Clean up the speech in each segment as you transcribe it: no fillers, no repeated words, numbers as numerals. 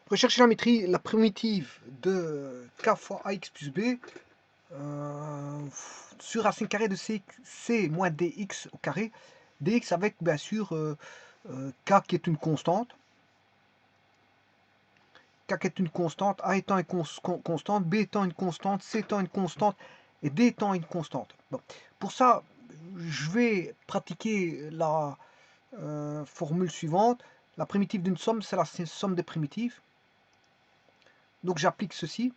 Rechercher la primitive de k fois ax plus b sur racine carrée de c moins dx au carré, dx avec bien sûr k qui est une constante, k qui est une constante, a étant une constante, b étant une constante, c étant une constante et d étant une constante. Bon. Pour ça, je vais pratiquer la formule suivante. La primitive d'une somme, c'est la somme des primitives. Donc j'applique ceci.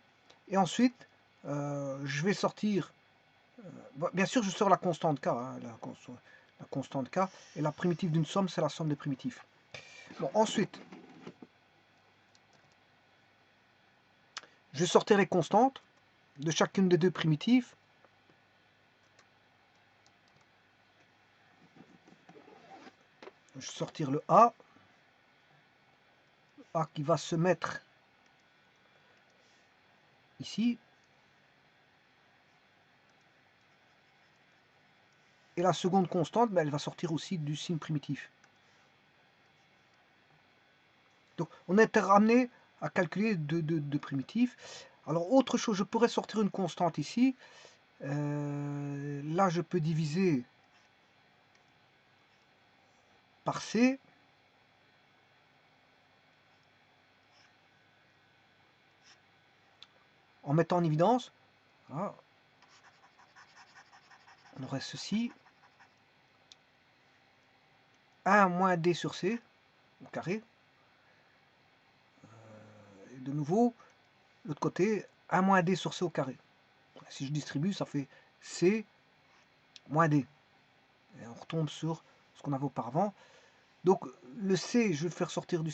Et ensuite, je vais sortir... bien sûr, je sors la constante k. Hein, la constante k. Et la primitive d'une somme, c'est la somme des primitives. Bon, ensuite, je vais sortir les constantes de chacune des deux primitives. Je vais sortir le A. A qui va se mettre ici. Et la seconde constante, ben, elle va sortir aussi du signe primitif. Donc on est ramené à calculer deux primitifs. Alors autre chose, je pourrais sortir une constante ici. Là je peux diviser par C. En mettant en évidence, voilà, on aurait ceci. 1 moins D sur C, au carré. Et de nouveau, l'autre côté, 1 moins D sur C au carré. Si je distribue, ça fait C moins D. Et on retombe sur ce qu'on avait auparavant. Donc le C, je vais le faire sortir du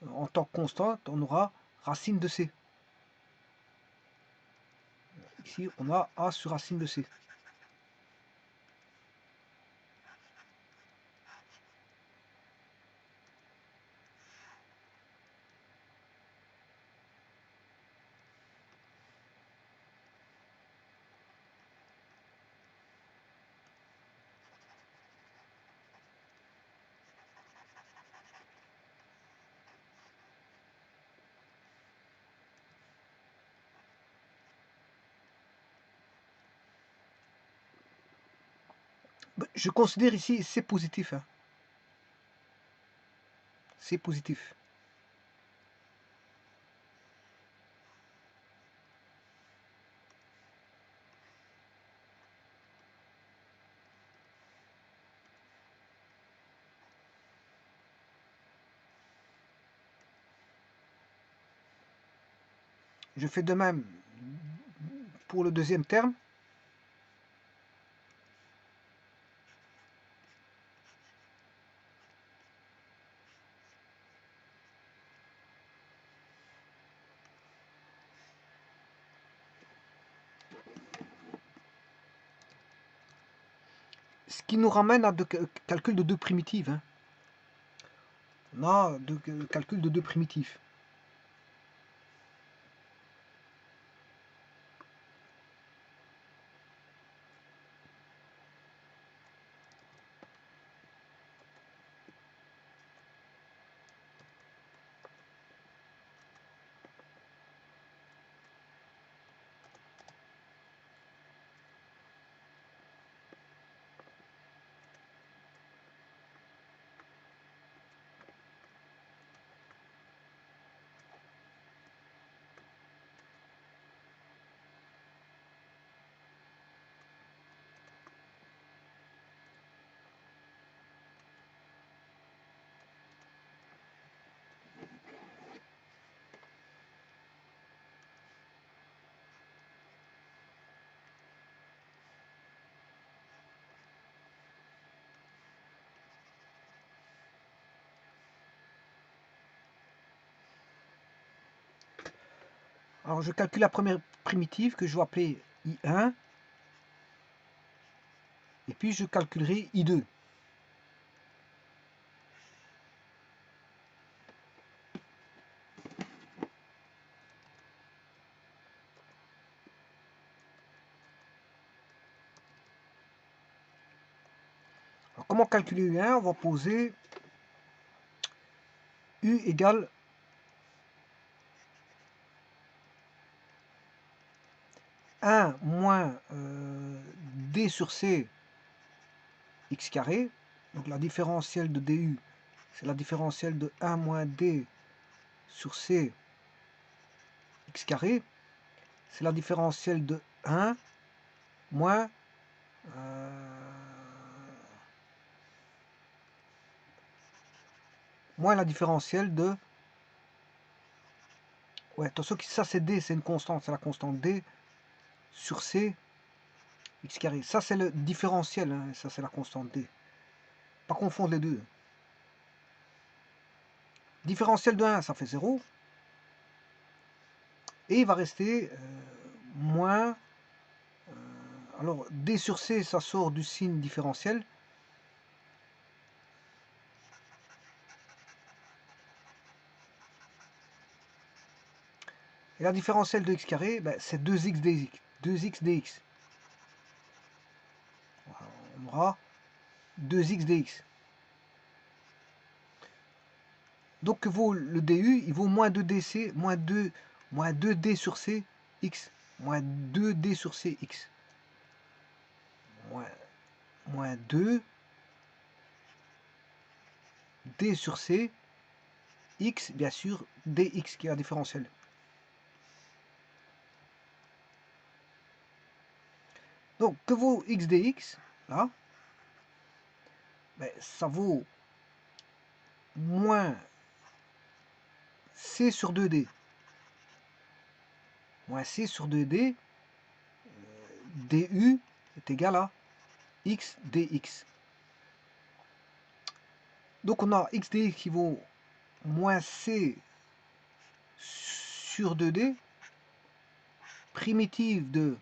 en tant que constante, on aura racine de C. Ici, on a A sur racine de C. Je considère ici C positif. Hein. C positif. Je fais de même pour le deuxième terme. Ce qui nous ramène à calcul de deux primitives. Hein. On a calcul de deux primitives. Alors je calcule la première primitive que je vais appeler I1. Et puis je calculerai I2. Alors comment calculer U1? On va poser U égale 1 moins d sur c x carré. Donc la différentielle de du, c'est la différentielle de 1 moins d sur c x carré. C'est la différentielle de 1 moins la différentielle de... Ouais, attention, ça c'est d, c'est une constante, c'est la constante d sur c x carré. Ça c'est le différentiel, hein, ça c'est la constante d. Pas confondre les deux. Différentiel de 1, ça fait 0. Et il va rester moins... alors, d sur c, ça sort du signe différentiel. Et la différentielle de x carré, ben, c'est 2x dx. 2x dx. On aura 2x dx. Donc, que vaut le du? Il vaut moins 2dc, moins 2d sur c, x. Moins 2d sur c, x. Moins 2 d sur c, x, bien sûr, dx qui est la différentielle. Donc, que vaut x dx, là? Ben, ça vaut moins c sur 2d. Moins c sur 2d, du est égal à x dx. Donc on a x dx qui vaut moins c sur 2d, primitive de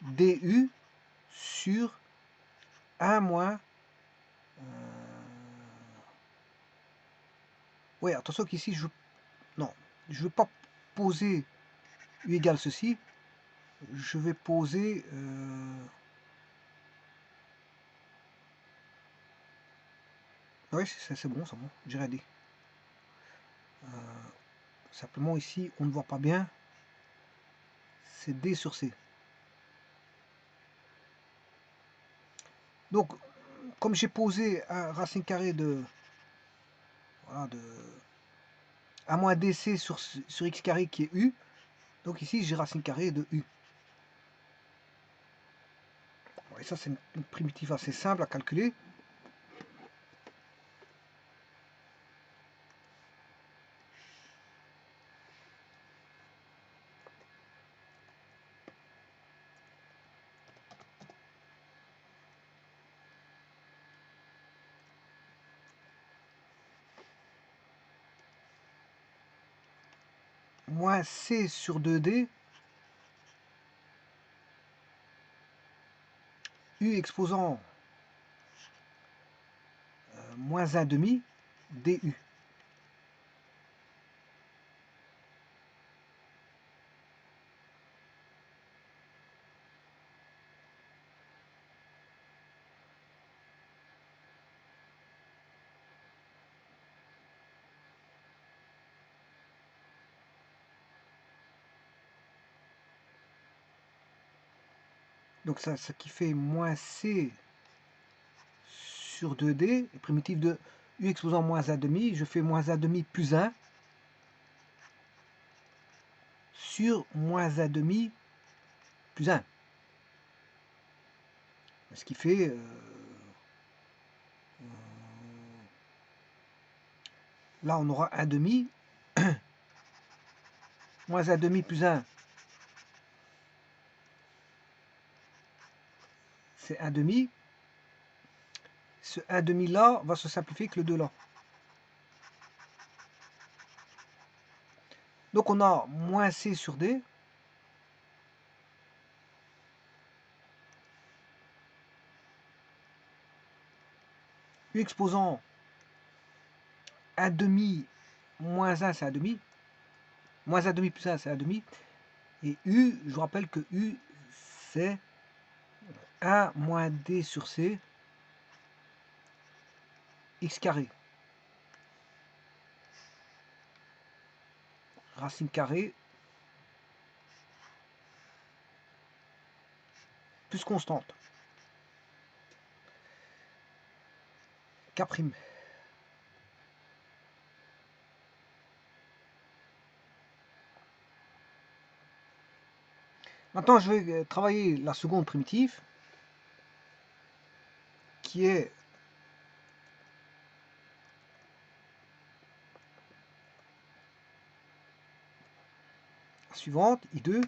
du sur 1 moins... Oui, attention qu'ici, je ne veux pas poser u égale ceci. Je vais poser... oui, c'est bon, c'est bon, j'ai rien dit. Simplement ici, on ne voit pas bien. C'est d sur c. Donc, comme j'ai posé un racine carrée de... Voilà, de... a moins dc sur x carré qui est u. Donc ici, j'ai racine carrée de u. Et ça, c'est une primitive assez simple à calculer. Moins c sur 2d, u exposant moins 1 demi, du. Donc ça, ce qui fait moins c sur 2d, primitive de u exposant moins 1 demi, je fais moins 1 demi plus 1 sur moins 1 demi plus 1. Ce qui fait... là, on aura 1 demi. Moins 1 demi plus 1, c'est 1 demi. Ce 1 demi là va se simplifier que le 2 là. Donc on a moins c sur d. U exposant 1 demi moins 1, c'est 1 demi. Moins 1 demi plus 1, c'est 1 demi. Et u, je vous rappelle que u, c'est 1 moins d sur c, x carré. Racine carrée plus constante. K'. Maintenant, je vais travailler la seconde primitive, qui est la suivante, I2.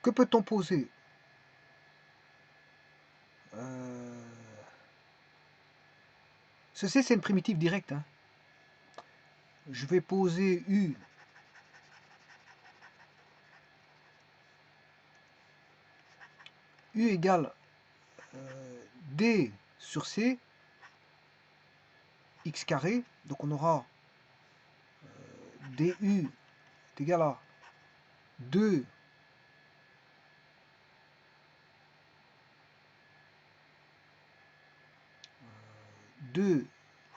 Que peut-on poser? Ceci, c'est une primitive directe. Hein. Je vais poser U égale D sur C, x carré. Donc on aura du est égal à 2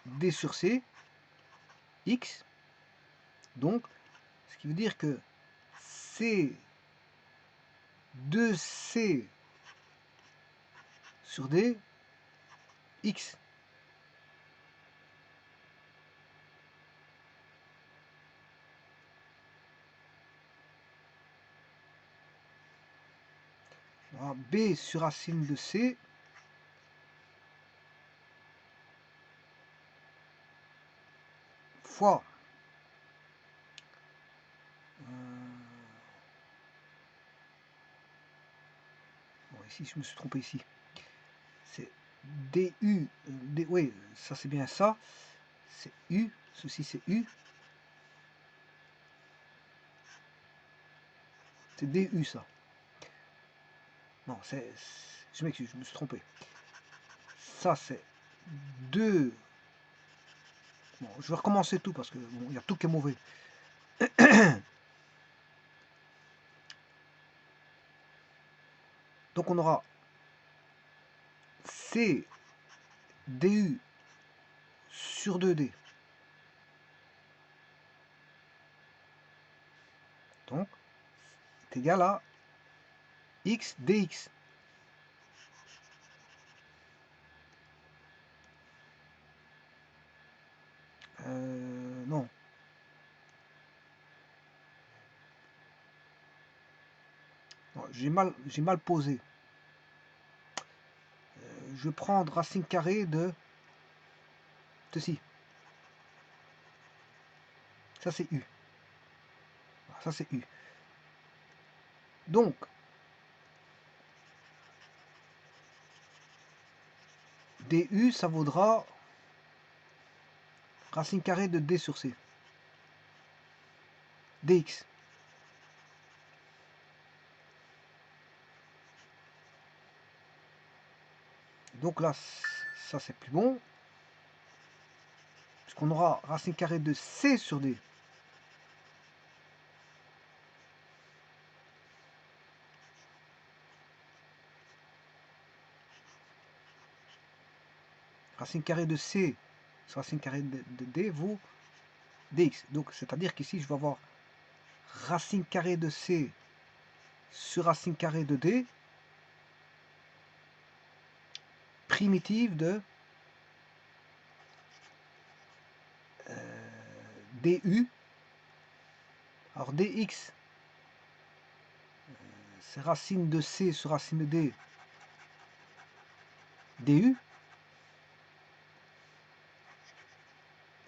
D sur C, x. Donc, ce qui veut dire que C 2C sur D, x. Alors, B sur racine de C fois bon, ici je me suis trompé ici, c'est DU, oui, ça c'est bien ça, c'est U, ceci c'est U, c'est DU ça. Non, je m'excuse, je me suis trompé. Ça c'est 2. Bon, je vais recommencer tout parce que bon, il y a tout qui est mauvais. Donc on aura C DU sur 2D. Donc, c'est égal à x dx. Non. J'ai mal posé. Je vais prendre racine carrée de ceci. Ça c'est U. Ça c'est U. Donc, du, ça vaudra racine carrée de D sur C. dx. Donc là, ça c'est plus bon. Puisqu'on aura racine carrée de C sur D. Racine carrée de C sur racine carrée de D vaut dx. Donc c'est-à-dire qu'ici je vais avoir racine carrée de C sur racine carrée de D primitive de du. Alors dx, c'est racine de C sur racine de D du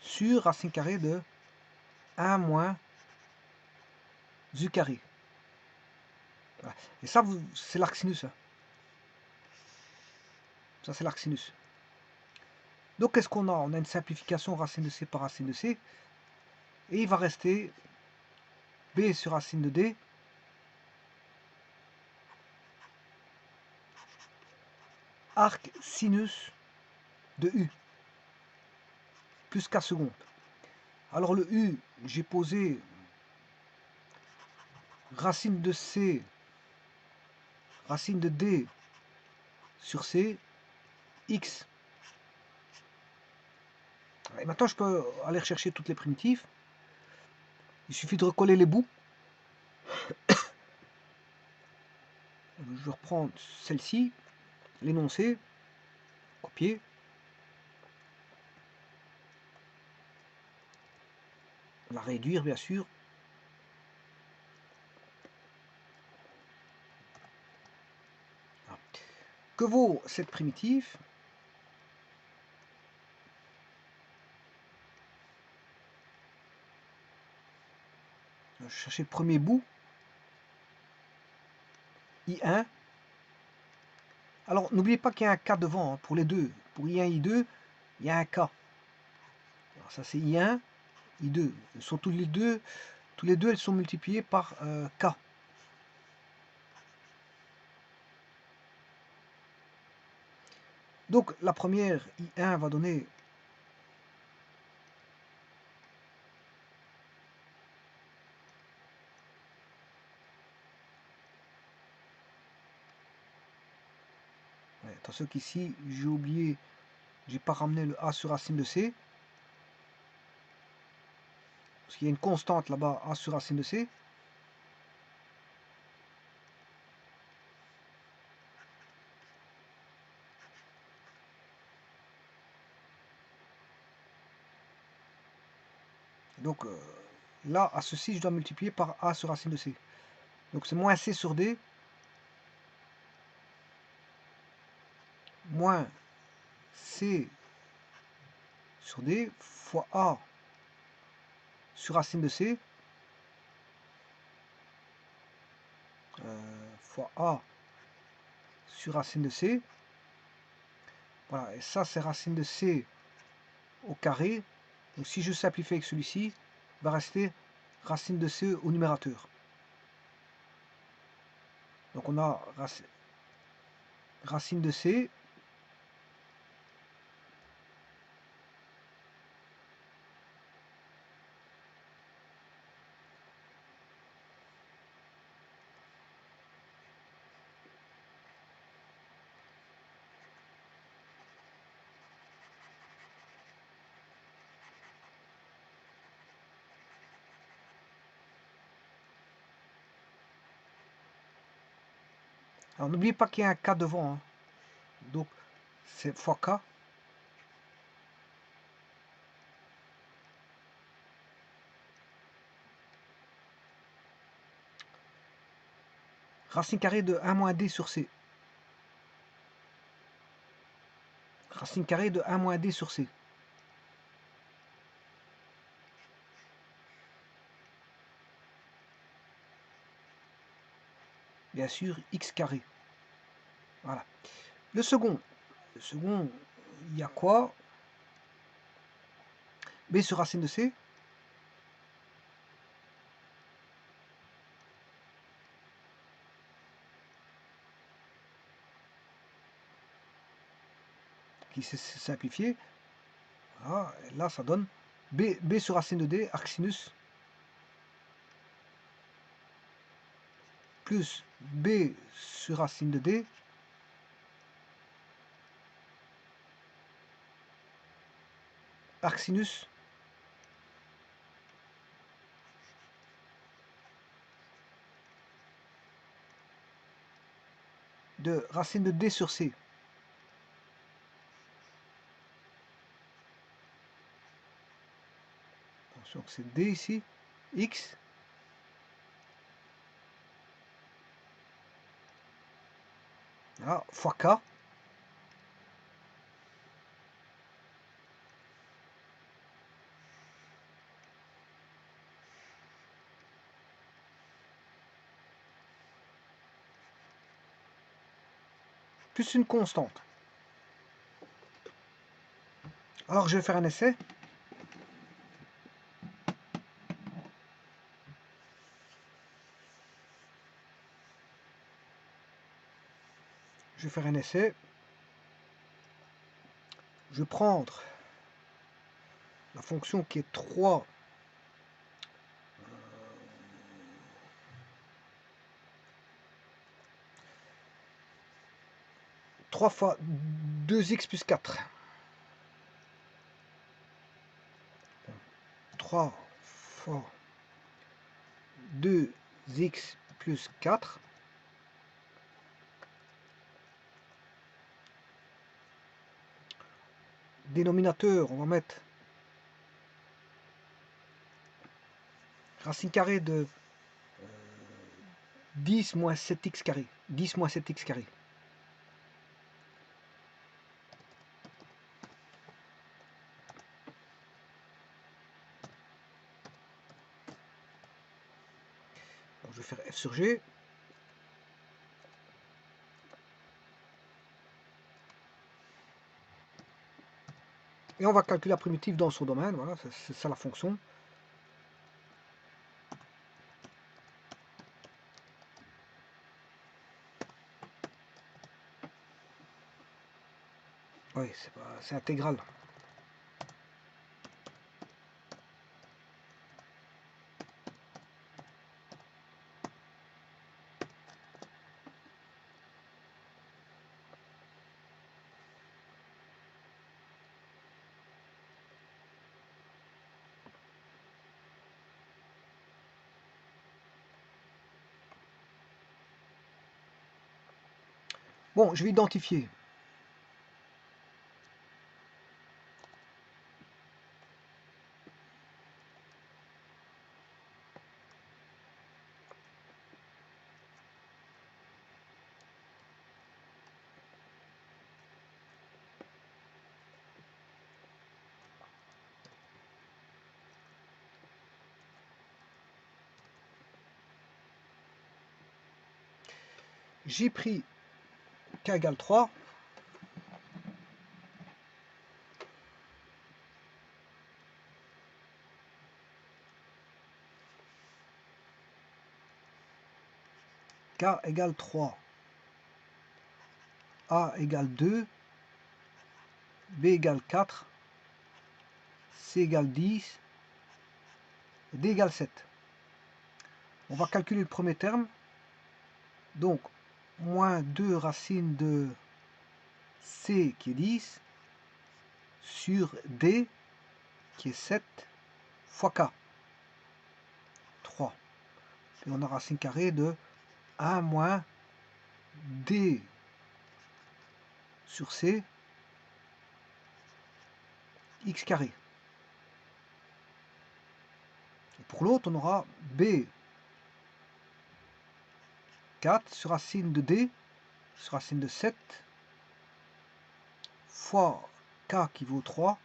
sur racine carrée de 1 moins u carré. Voilà. Et ça, c'est l'arc sinus. Hein. Ça, c'est l'arc sinus. Donc, qu'est-ce qu'on a? On a une simplification racine de C par racine de C. Et il va rester B sur racine de D arc sinus de U. plus k secondes. Alors le u, j'ai posé racine de c, racine de d sur c, x. Et maintenant, je peux aller rechercher toutes les primitives. Il suffit de recoller les bouts. Je reprends celle-ci, l'énoncé, copier. La réduire, bien sûr. Voilà. Que vaut cette primitive? Je vais chercher le premier bout. I1. Alors, n'oubliez pas qu'il y a un K devant, hein, pour les deux. Pour I1 et I2, il y a un K. Alors, ça, c'est I1, I2. Ils sont tous les deux, elles sont multipliées par K. Donc, la première, I1, va donner attention qu'ici, j'ai oublié, j'ai pas ramené le A sur racine de C. Parce qu'il y a une constante là-bas, A sur racine de C. Donc là, à ceci, je dois multiplier par A sur racine de C. Donc c'est moins C sur D, moins C sur D, fois A sur racine de C, fois A sur racine de C. Voilà, et ça c'est racine de C au carré. Donc si je simplifie avec celui-ci, il va rester racine de C au numérateur. Donc on a racine de C Alors n'oubliez pas qu'il y a un K devant, hein. Donc c'est fois K. Racine carrée de 1 moins D sur C. Racine carrée de 1 moins D sur C. Bien sûr, x carré. Voilà. Le second, il y a quoi? B sur racine de C. Qui s'est simplifié. Voilà, et là, ça donne B sur racine de D, arc sinus, plus B sur racine de D, arc sinus de racine de D sur C. Attention que c'est D ici, X, voilà, fois K, plus une constante. Alors je vais faire un essai. Je vais faire un essai. Je vais prendre la fonction qui est 3 3 fois 2x plus 4. 3 fois 2x plus 4. Dénominateur, on va mettre racine carrée de 10 moins 7x carré. 10 moins 7x carré. Alors, je vais faire F sur G. Et on va calculer la primitive dans son domaine. Voilà, c'est ça la fonction. Oui, c'est intégral. Bon, je vais identifier. J'ai pris k égale 3. K égale 3. A égale 2. B égale 4. C égale 10. Et D égale 7. On va calculer le premier terme. Donc, moins 2 racine de C qui est 10 sur D qui est 7 fois K. 3. Et on a racine carrée de 1 moins D sur C x carré. Et pour l'autre, on aura B 4 sur racine de D sur racine de 7 fois K qui vaut 3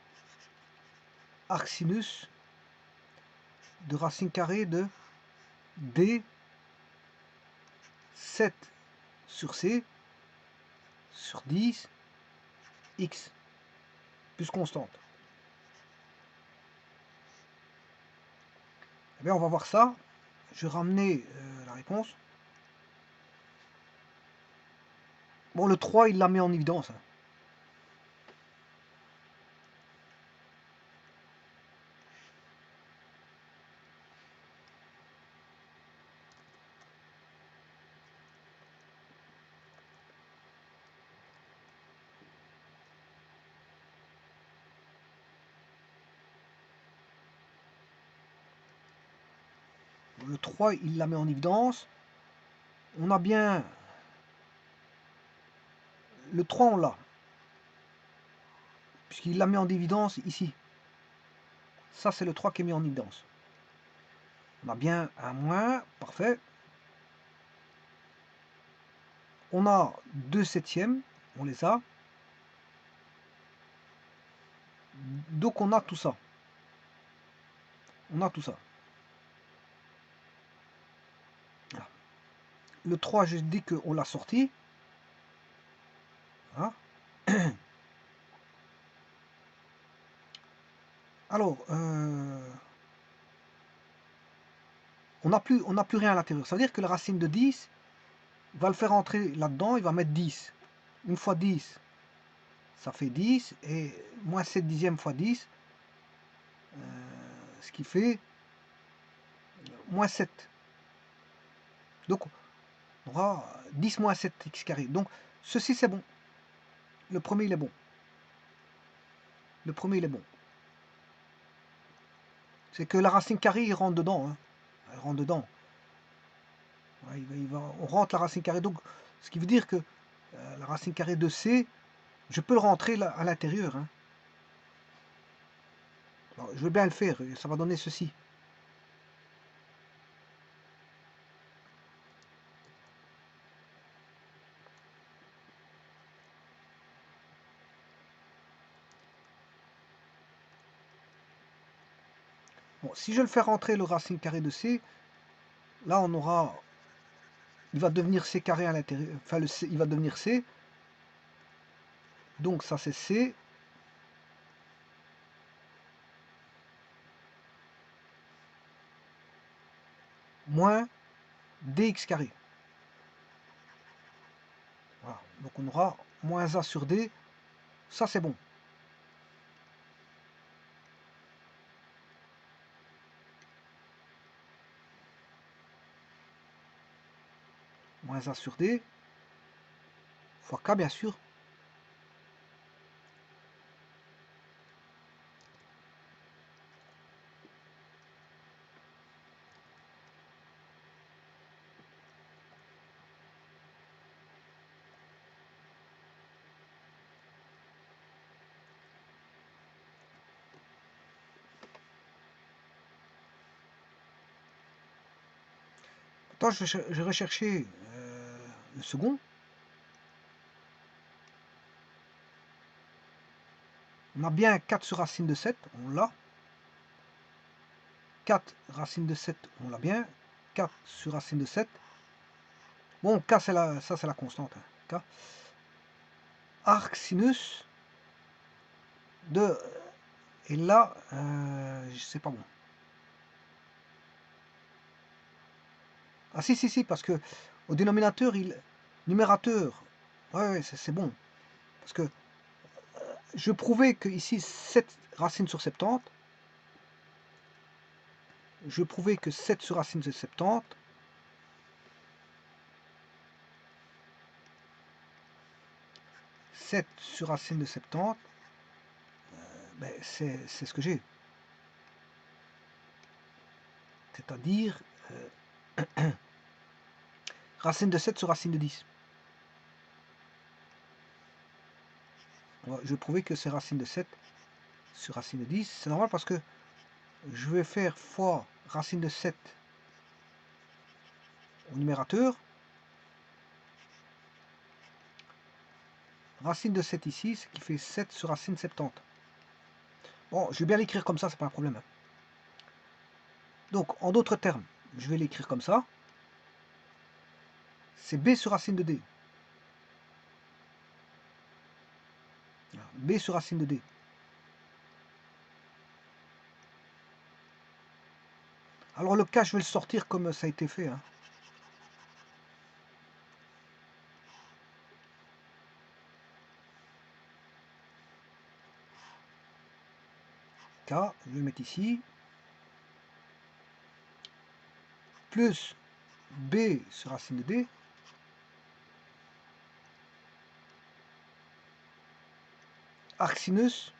arcsinus de racine carrée de D 7 sur C sur 10 x plus constante. Eh bien, on va voir ça. Je vais ramener la réponse. Bon, le 3, il la met en évidence. Le 3, il la met en évidence. On a bien... Le 3, on l'a. Puisqu'il la met en évidence ici. Ça, c'est le 3 qui est mis en évidence. On a bien un moins, parfait. On a 2 septièmes, on les a. Donc on a tout ça. On a tout ça. Voilà. Le 3, je dis qu'on l'a sorti. Voilà. Alors, on n'a plus rien à l'intérieur. Ça veut dire que la racine de 10, il va le faire entrer là-dedans, il va mettre 10. Une fois 10, ça fait 10. Et moins 7 dixièmes fois 10, Ce qui fait moins 7. Donc on aura 10 moins 7x carré. Donc ceci c'est bon. Le premier il est bon. Le premier il est bon. C'est que la racine carrée il rentre dedans. Hein. Elle rentre dedans. Ouais, on rentre la racine carrée. Donc ce qui veut dire que la racine carrée de C, je peux le rentrer là, à l'intérieur. Hein. Je vais bien le faire. Ça va donner ceci. Bon, si je le fais rentrer le racine carrée de C, là on aura, il va devenir C carré à l'intérieur, enfin il va devenir C, donc ça c'est C, moins dx carré. Voilà. Donc on aura moins A sur D, ça c'est bon. Moins A sur D, fois K bien sûr. Attends, je vais chercher le second. On a bien 4 sur racine de 7, on l'a. 4 racine de 7, on l'a bien. 4 sur racine de 7. Bon, K, ça c'est la constante. Hein. K. Arc sinus de... Et là, c'est pas bon. Ah si, parce que au dénominateur, numérateur, ouais c'est bon. Parce que je prouvais que ici 7 racines sur 70, je prouvais que 7 sur racine de 70, sur racine de 70, ben c'est ce que j'ai. C'est-à-dire racine de 7 sur racine de 10. Je vais prouver que c'est racine de 7 sur racine de 10. C'est normal parce que je vais faire fois racine de 7 au numérateur. Racine de 7 ici, ce qui fait 7 sur racine 70. Bon, je vais bien l'écrire comme ça, c'est pas un problème. Donc, en d'autres termes, je vais l'écrire comme ça. C'est B sur racine de D. B sur racine de D. Alors le cas, je vais le sortir comme ça a été fait. Hein. K, je vais le mettre ici. Plus B sur racine de D. Arc sinus.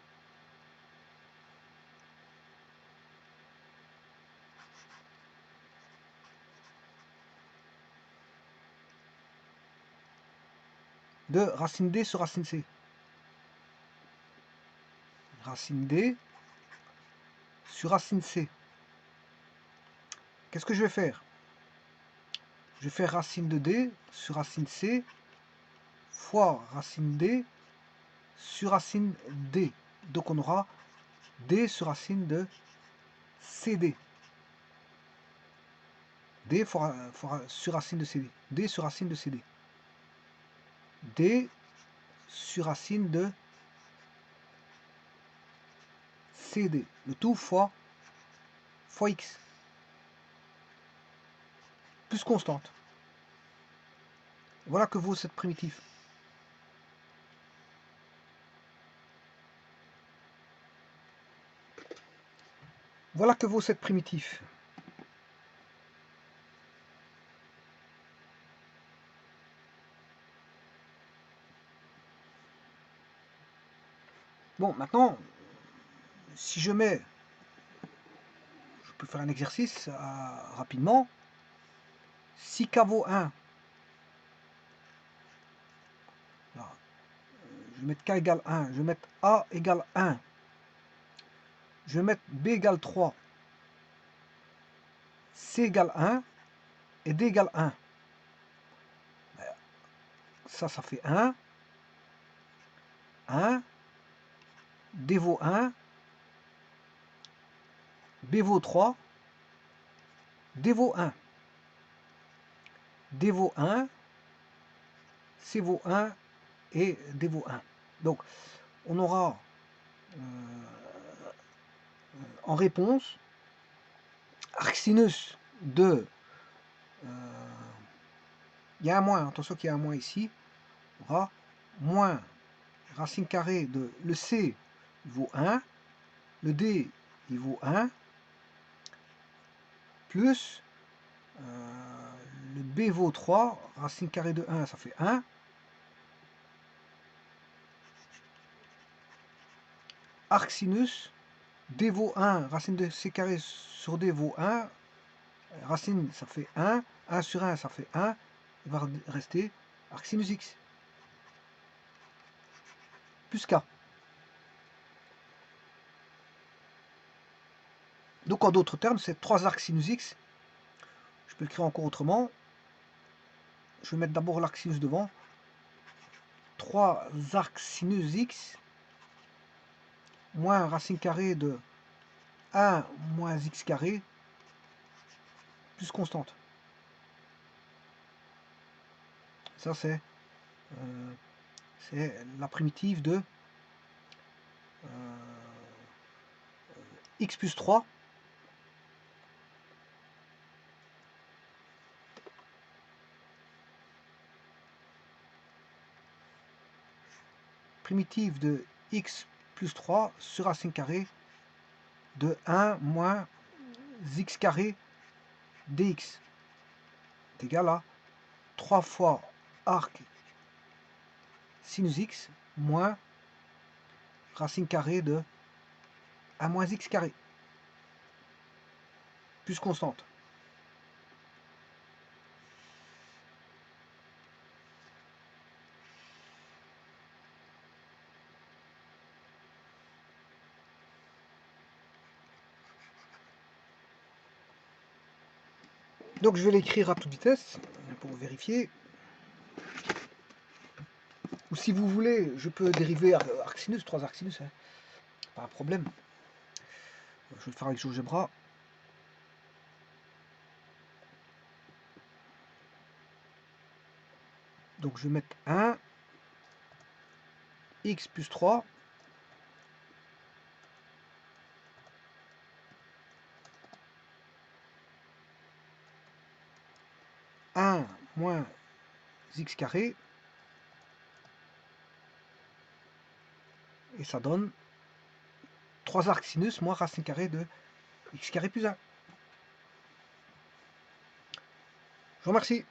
De racine D sur racine C. Racine D sur racine C. Qu'est-ce que je vais faire? Je vais faire racine de D sur racine C fois racine D sur racine D. Donc on aura D sur racine de CD. D sur racine de CD. D sur racine de CD. D sur racine de CD. Le tout fois x. Plus constante. Voilà que vaut cette primitive. Voilà que vaut cette primitive. Bon, maintenant, si je mets, je peux faire un exercice rapidement. Si k vaut 1, là, je vais mettre k égale 1, je vais mettre a égale 1, je vais mettre b égale 3, c égale 1 et d égale 1. Ça fait 1, 1, d vaut 1, b vaut 3, d vaut 1, d vaut 1, c vaut 1 et d vaut 1. Donc, on aura en réponse arcsinus de... il y a un moins, attention qu'il y a un moins ici. On aura moins racine carrée de... Le C vaut 1, le D il vaut 1, plus le B vaut 3, racine carrée de 1 ça fait 1, arcsinus D vaut 1, racine de C carré sur D vaut 1, racine ça fait 1, 1 sur 1 ça fait 1, il va rester arcsinus X plus K. Donc en d'autres termes, c'est 3 arcsinus X. Je peux l'écrire encore autrement. Je vais mettre d'abord l'arcsinus devant. 3 arcsinus X moins racine carrée de 1 moins X carré plus constante. Ça c'est la primitive de X plus 3 primitive de X plus 3 sur racine carrée de 1 moins X carré dx est égal à 3 fois arc sinus X moins racine carrée de 1 moins X carré plus constante. Donc je vais l'écrire à toute vitesse pour vérifier. Ou si vous voulez, je peux dériver arcsinus, 3 arcsinus, hein. Pas un problème. Je vais le faire avec GeoGebra. Donc je vais mettre 1, x plus 3, moins x carré, et ça donne 3 arcsinus moins racine carrée de x carré plus 1. Je vous remercie.